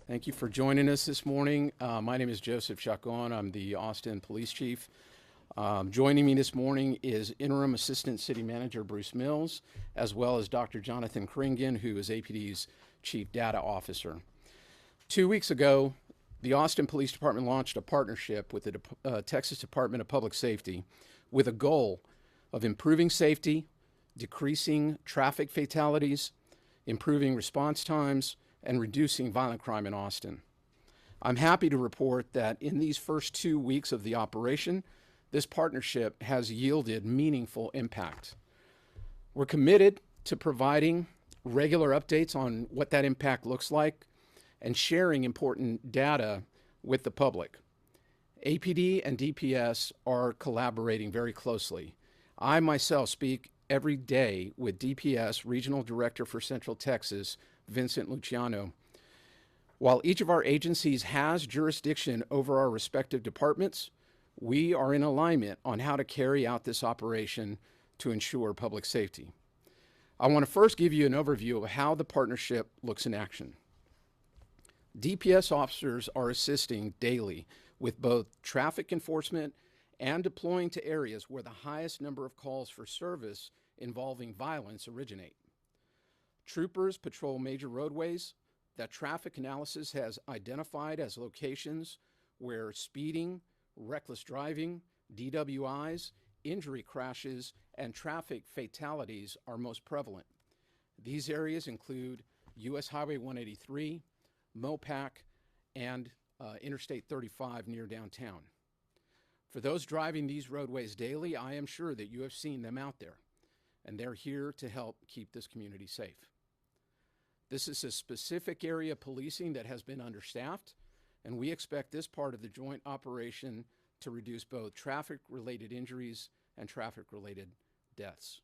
Thank you for joining us this morning. My name is Joseph Chacon. I'm the Austin Police Chief. Joining me this morning is Interim Assistant City Manager Bruce Mills, as well as Dr. Jonathan Kringen, who is APD's Chief Data Officer. 2 weeks ago, the Austin Police Department launched a partnership with the Texas Department of Public Safety with a goal of improving safety, decreasing traffic fatalities, improving response times, and reducing violent crime in Austin. I'm happy to report that in these first 2 weeks of the operation, this partnership has yielded meaningful impact. We're committed to providing regular updates on what that impact looks like and sharing important data with the public. APD and DPS are collaborating very closely. I myself speak every day with DPS Regional Director for Central Texas, Vincent Luciano. While each of our agencies has jurisdiction over our respective departments, we are in alignment on how to carry out this operation to ensure public safety. I want to first give you an overview of how the partnership looks in action. DPS officers are assisting daily with both traffic enforcement and deploying to areas where the highest number of calls for service involving violence originate. Troopers patrol major roadways that traffic analysis has identified as locations where speeding, reckless driving, DWIs, injury crashes, and traffic fatalities are most prevalent. These areas include U.S. Highway 183, Mopac, and Interstate 35 near downtown. For those driving these roadways daily, I am sure that you have seen them out there, and they're here to help keep this community safe. This is a specific area of policing that has been understaffed, and we expect this part of the joint operation to reduce both traffic-related injuries and traffic-related deaths.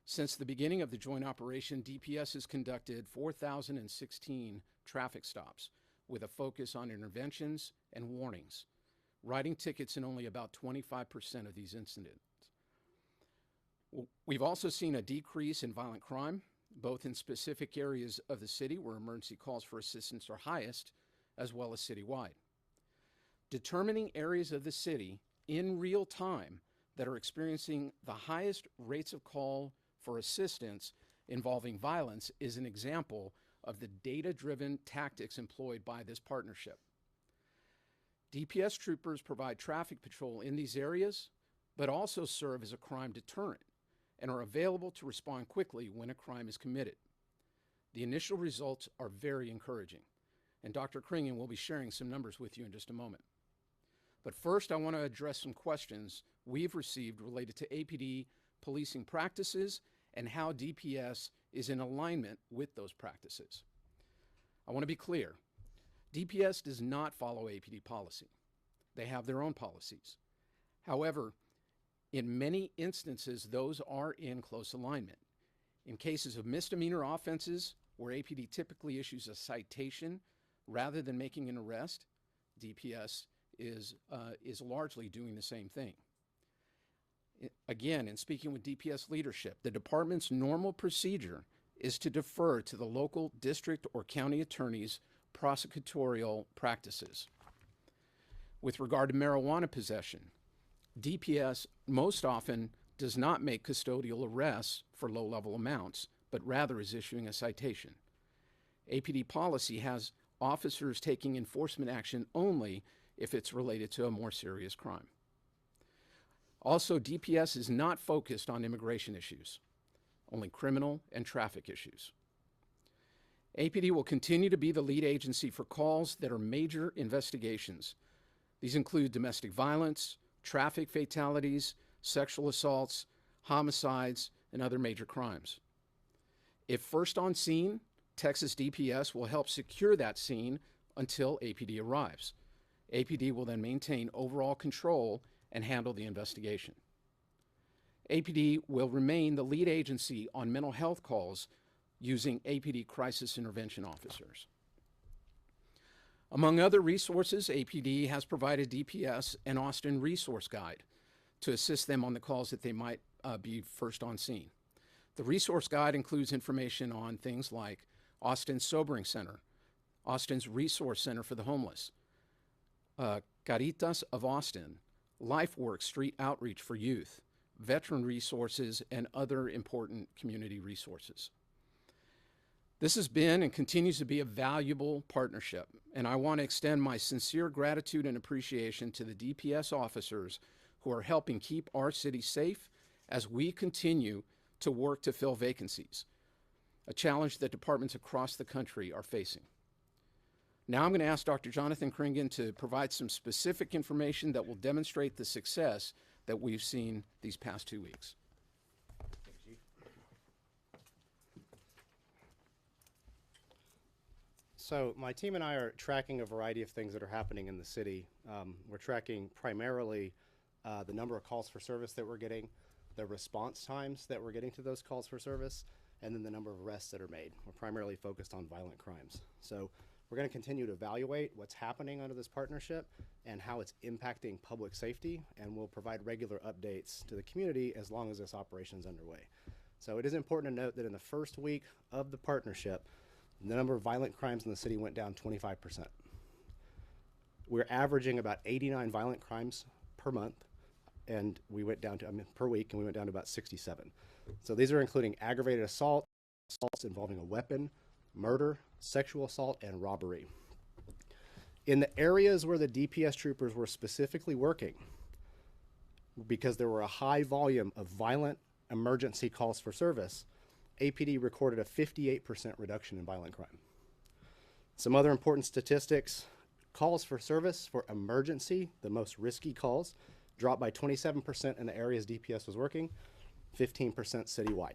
Since the beginning of the joint operation, DPS has conducted 4,016 traffic stops with a focus on interventions and warnings, writing tickets in only about 25% of these incidents. We've also seen a decrease in violent crime, both in specific areas of the city where emergency calls for assistance are highest, as well as citywide. Determining areas of the city in real time that are experiencing the highest rates of call for assistance involving violence is an example of the data-driven tactics employed by this partnership. DPS troopers provide traffic patrol in these areas, but also serve as a crime deterrent and are available to respond quickly when a crime is committed. The initial results are very encouraging, and Dr. Kringen will be sharing some numbers with you in just a moment. But first, I want to address some questions we've received related to APD policing practices and how DPS is in alignment with those practices. I want to be clear, DPS does not follow APD policy. They have their own policies. However, in many instances, those are in close alignment. In cases of misdemeanor offenses, where APD typically issues a citation rather than making an arrest, DPS is largely doing the same thing. Again, in speaking with DPS leadership, the department's normal procedure is to defer to the local district or county attorney's prosecutorial practices. With regard to marijuana possession, DPS most often does not make custodial arrests for low-level amounts, but rather is issuing a citation. APD policy has officers taking enforcement action only if it's related to a more serious crime. Also, DPS is not focused on immigration issues, only criminal and traffic issues. APD will continue to be the lead agency for calls that are major investigations. These include domestic violence, traffic fatalities, sexual assaults, homicides, and other major crimes. If first on scene, Texas DPS will help secure that scene until APD arrives. APD will then maintain overall control and handle the investigation. APD will remain the lead agency on mental health calls using APD crisis intervention officers. Among other resources, APD has provided DPS an Austin resource guide to assist them on the calls that they might be first on scene. The resource guide includes information on things like Austin Sobering Center, Austin's Resource Center for the Homeless, Caritas of Austin, LifeWorks Street Outreach for Youth, Veteran Resources, and other important community resources. This has been and continues to be a valuable partnership, and I want to extend my sincere gratitude and appreciation to the DPS officers who are helping keep our city safe as we continue to work to fill vacancies, a challenge that departments across the country are facing. Now I'm going to ask Dr. Jonathan Kringen to provide some specific information that will demonstrate the success that we've seen these past 2 weeks. So my team and I are tracking a variety of things that are happening in the city. We're tracking primarily the number of calls for service that we're getting, the response times that we're getting to those calls for service, and then the number of arrests that are made. We're primarily focused on violent crimes. So we're going to continue to evaluate what's happening under this partnership and how it's impacting public safety, and we'll provide regular updates to the community as long as this operation is underway. So it is important to note that in the first week of the partnership, the number of violent crimes in the city went down 25%. We're averaging about 89 violent crimes per month, and we went down to, per week, and we went down to about 67. So these are including aggravated assault, assaults involving a weapon, murder, sexual assault, and robbery. In the areas where the DPS troopers were specifically working, because there were a high volume of violent emergency calls for service, APD recorded a 58% reduction in violent crime. Some other important statistics: calls for service for emergency, the most risky calls, dropped by 27% in the areas DPS was working, 15% citywide.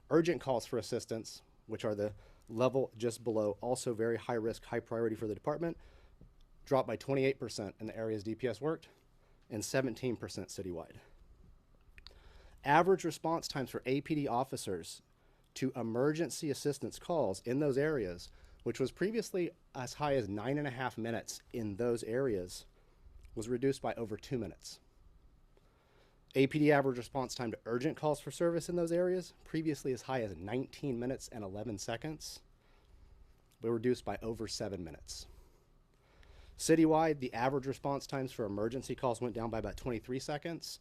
Urgent calls for assistance, which are the level just below, also very high risk, high priority for the department, dropped by 28% in the areas DPS worked, and 17% citywide. Average response times for APD officers to emergency assistance calls in those areas, which was previously as high as 9.5 minutes in those areas, was reduced by over 2 minutes. APD average response time to urgent calls for service in those areas, previously as high as 19 minutes and 11 seconds, were reduced by over 7 minutes. Citywide, the average response times for emergency calls went down by about 23 seconds,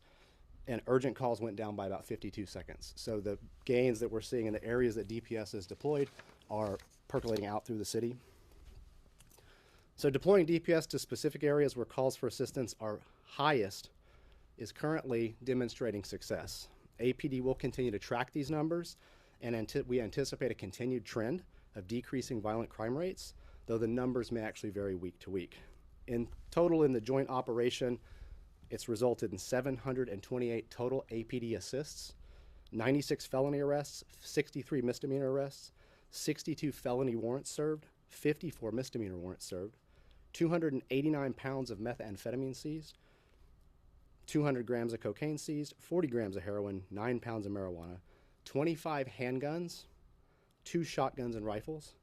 and urgent calls went down by about 52 seconds. So the gains that we're seeing in the areas that DPS is deployed are percolating out through the city. So deploying DPS to specific areas where calls for assistance are highest is currently demonstrating success. APD will continue to track these numbers, and we anticipate a continued trend of decreasing violent crime rates, though the numbers may actually vary week to week. In total, in the joint operation, it's resulted in 728 total APD assists, 96 felony arrests, 63 misdemeanor arrests, 62 felony warrants served, 54 misdemeanor warrants served, 289 pounds of methamphetamine seized, 200 grams of cocaine seized, 40 grams of heroin, 9 pounds of marijuana, 25 handguns, 2 shotguns and rifles,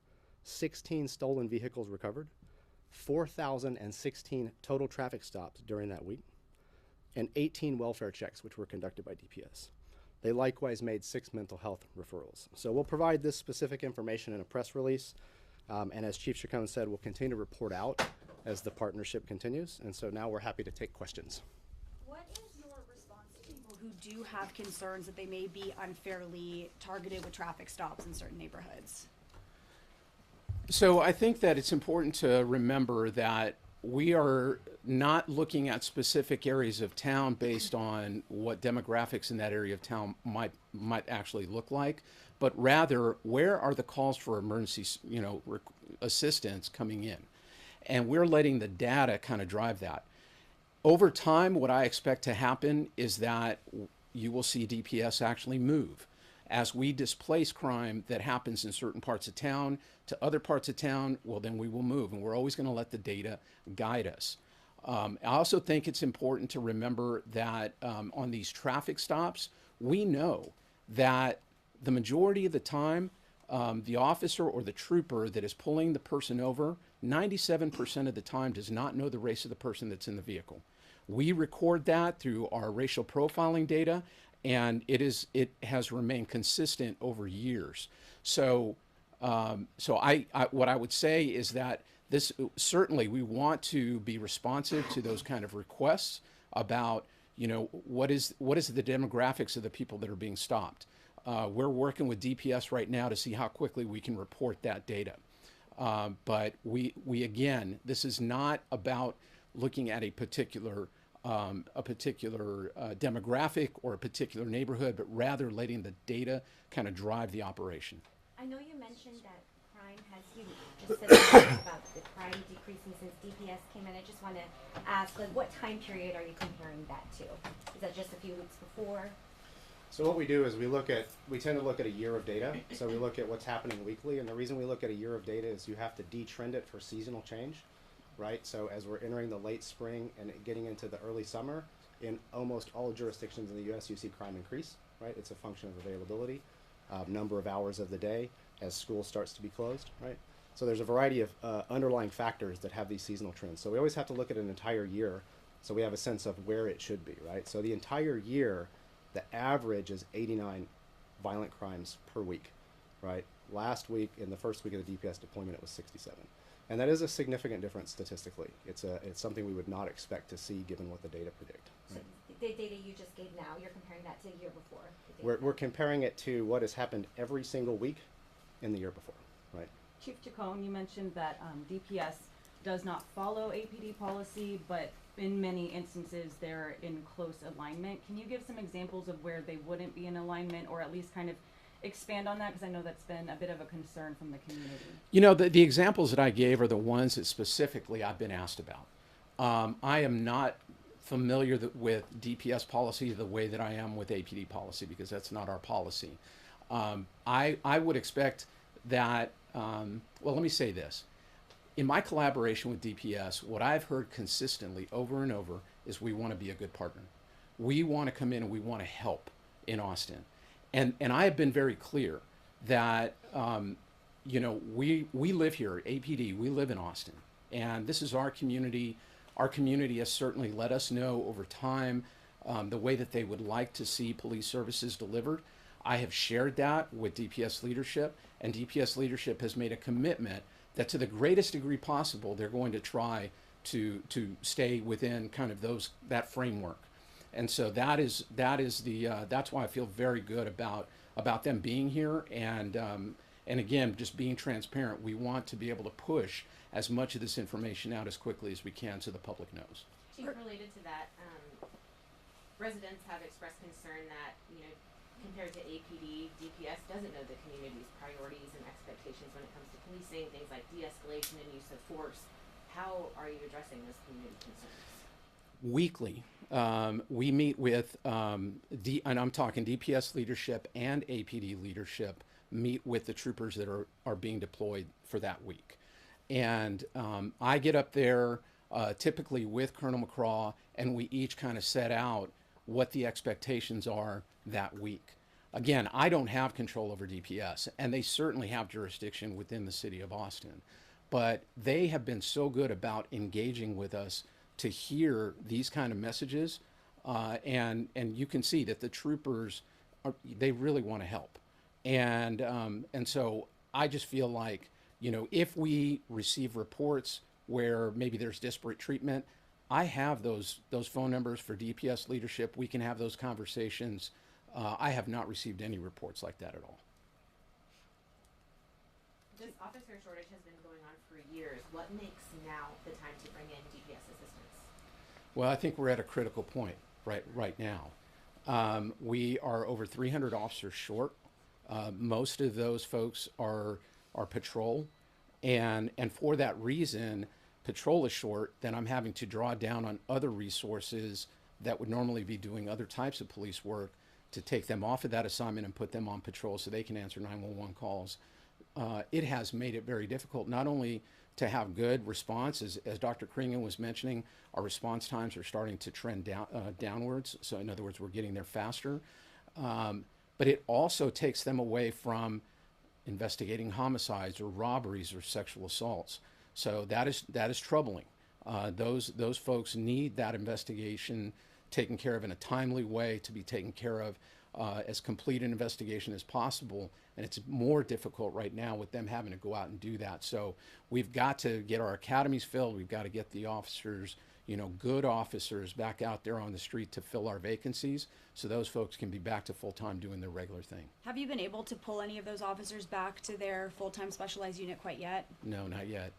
16 stolen vehicles recovered, 4,016 total traffic stops during that week, and 18 welfare checks, which were conducted by DPS. They likewise made 6 mental health referrals. So we'll provide this specific information in a press release, and as Chief Chacon said, we'll continue to report out as the partnership continues, and so now we're happy to take questions. What is your response to people who do have concerns that they may be unfairly targeted with traffic stops in certain neighborhoods? So I think that it's important to remember that we are not looking at specific areas of town based on what demographics in that area of town might actually look like, but rather where are the calls for emergency, assistance coming in, and we're letting the data kind of drive that. Over time, what I expect to happen is that you will see DPS actually move. As we displace crime that happens in certain parts of town to other parts of town, well, then we will move, and we're always going to let the data guide us. I also think it's important to remember that on these traffic stops, we know that the majority of the time, the officer or the trooper that is pulling the person over, 97% of the time does not know the race of the person that's in the vehicle. We record that through our racial profiling data, and it has remained consistent over years. So What I would say is that this certainly we want to be responsive to those kind of requests about, what is the demographics of the people that are being stopped. We're working with DPS right now to see how quickly we can report that data. But we again, this is not about looking at a particular demographic or a particular neighborhood, but rather letting the data kind of drive the operation. I know you mentioned that crime has, you just said something about the crime decreasing since DPS came in. I just want to ask, like, what time period are you comparing that to? Is that just a few weeks before? So what we do is we tend to look at a year of data. So we look at what's happening weekly, and the reason we look at a year of data is you have to detrend it for seasonal change, right? So as we're entering the late spring and getting into the early summer, in almost all jurisdictions in the U.S., you see crime increase, right? It's a function of availability, number of hours of the day as school starts to be closed, right? So there's a variety of underlying factors that have these seasonal trends. So we always have to look at an entire year so we have a sense of where it should be, right? So the entire year, the average is 89 violent crimes per week, right? Last week, in the first week of the DPS deployment, it was 67. And that is a significant difference statistically. It's something we would not expect to see given what the data predict. Right? So the data you just gave now, you're comparing that to the year before? We're comparing it to what has happened every single week in the year before, right? Chief Chacon, you mentioned that DPS does not follow APD policy, but in many instances they're in close alignment. Can you give some examples of where they wouldn't be in alignment, or at least kind of expand on that? Because I know that's been a bit of a concern from the community. The examples that I gave are the ones that specifically I've been asked about. I am not familiar with DPS policy the way that I am with APD policy, because that's not our policy. I would expect that, well, let me say this. In my collaboration with DPS, what I've heard consistently over and over is we want to be a good partner. We want to come in and we want to help in Austin. And I have been very clear that, we live here, APD, we live in Austin. And this is our community. Our community has certainly let us know over time the way that they would like to see police services delivered. I have shared that with DPS leadership, and DPS leadership has made a commitment that to the greatest degree possible, they're going to try to stay within kind of that framework. And so that's why I feel very good about them being here. And again, just being transparent, we want to be able to push as much of this information out as quickly as we can so the public knows. Chief, related to that, residents have expressed concern that, compared to APD, DPS doesn't know the community's priorities and expectations when it comes to policing, things like de-escalation and use of force. How are you addressing those community concerns? Weekly, we meet with, and I'm talking DPS leadership and APD leadership, meet with the troopers that are being deployed for that week. And I get up there typically with Colonel McCraw, and we each kind of set out what the expectations are that week. Again, I don't have control over DPS, and they certainly have jurisdiction within the city of Austin. But they have been so good about engaging with us to hear these kind of messages, and you can see that the troopers they really want to help, and so I just feel like, if we receive reports where maybe there's disparate treatment, I have those phone numbers for DPS leadership. We can have those conversations. I have not received any reports like that at all. This officer shortage has been going on for years. What makes now the time to bring in DPS assistance? Well, I think we're at a critical point right now. We are over 300 officers short. Most of those folks are patrol, and for that reason, patrol is short. Then I'm having to draw down on other resources that would normally be doing other types of police work to take them off of that assignment and put them on patrol so they can answer 911 calls. It has made it very difficult not only to have good response, as Dr. Kringen was mentioning, our response times are starting to trend downwards. So in other words, we're getting there faster. But it also takes them away from investigating homicides or robberies or sexual assaults. So that is troubling. Those folks need that investigation taken care of in a timely way to be taken care of as complete an investigation as possible. And it's more difficult right now with them having to go out and do that. So we've got to get our academies filled. We've got to get the officers, good officers back out there on the street to fill our vacancies so those folks can be back to full-time doing their regular thing. Have you been able to pull any of those officers back to their full-time specialized unit quite yet? No, not yet.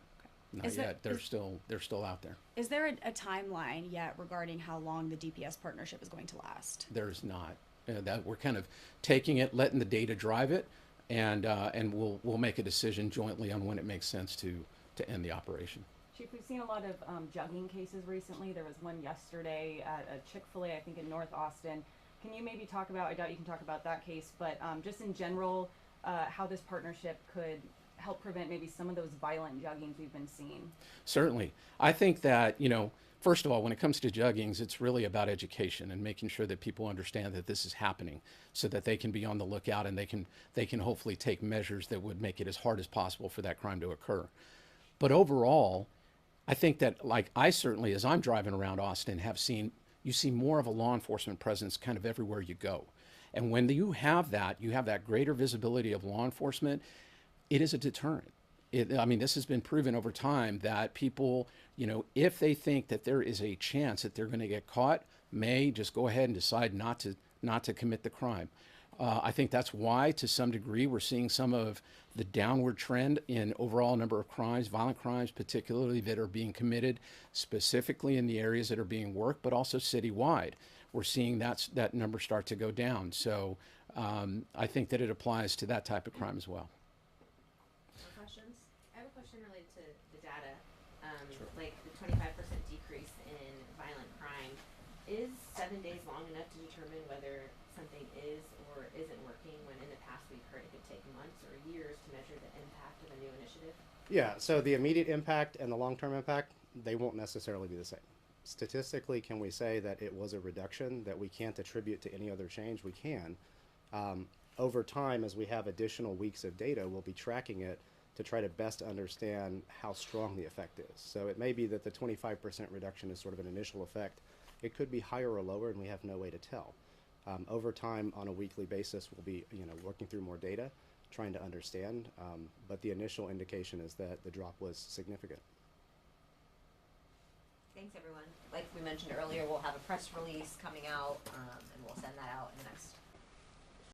Not Is there- yet. They're still out there. Is there a timeline yet regarding how long the DPS partnership is going to last? There's not. That we're kind of taking it, letting the data drive it, and we'll make a decision jointly on when it makes sense to end the operation. Chief, we've seen a lot of jugging cases recently. There was one yesterday at a Chick-fil-A, I think in North Austin. Can you maybe talk about, I doubt you can talk about that case, but just in general, how this partnership could help prevent maybe some of those violent juggings we've been seeing? Certainly. I think that, first of all, when it comes to juggings, it's really about education and making sure that people understand that this is happening so that they can be on the lookout and they can hopefully take measures that would make it as hard as possible for that crime to occur. But overall, I think that, like, I certainly, as I'm driving around Austin, you see more of a law enforcement presence kind of everywhere you go. And when you have that greater visibility of law enforcement, it is a deterrent. This has been proven over time that people, if they think that there is a chance that they're going to get caught, may just go ahead and decide not to commit the crime. I think that's why, to some degree, we're seeing some of the downward trend in overall number of crimes, violent crimes particularly, that are being committed specifically in the areas that are being worked, but also citywide. We're seeing that number start to go down. So I think that it applies to that type of crime as well. Questions? I have a question related to the data. Like the 25% decrease in violent crime. Is 7 days long enough to determine whether something is or isn't working, when in the past we've heard it could take months or years to measure the impact of a new initiative? Yeah, so the immediate impact and the long-term impact, they won't necessarily be the same. Statistically, can we say that it was a reduction that we can't attribute to any other change? We can. Over time, as we have additional weeks of data, we'll be tracking it to try to best understand how strong the effect is. So it may be that the 25% reduction is sort of an initial effect. It could be higher or lower, and we have no way to tell. Over time, on a weekly basis, we'll be working through more data, trying to understand, but the initial indication is that the drop was significant. Thanks, everyone. Like we mentioned earlier, we'll have a press release coming out, and we'll send that out in the next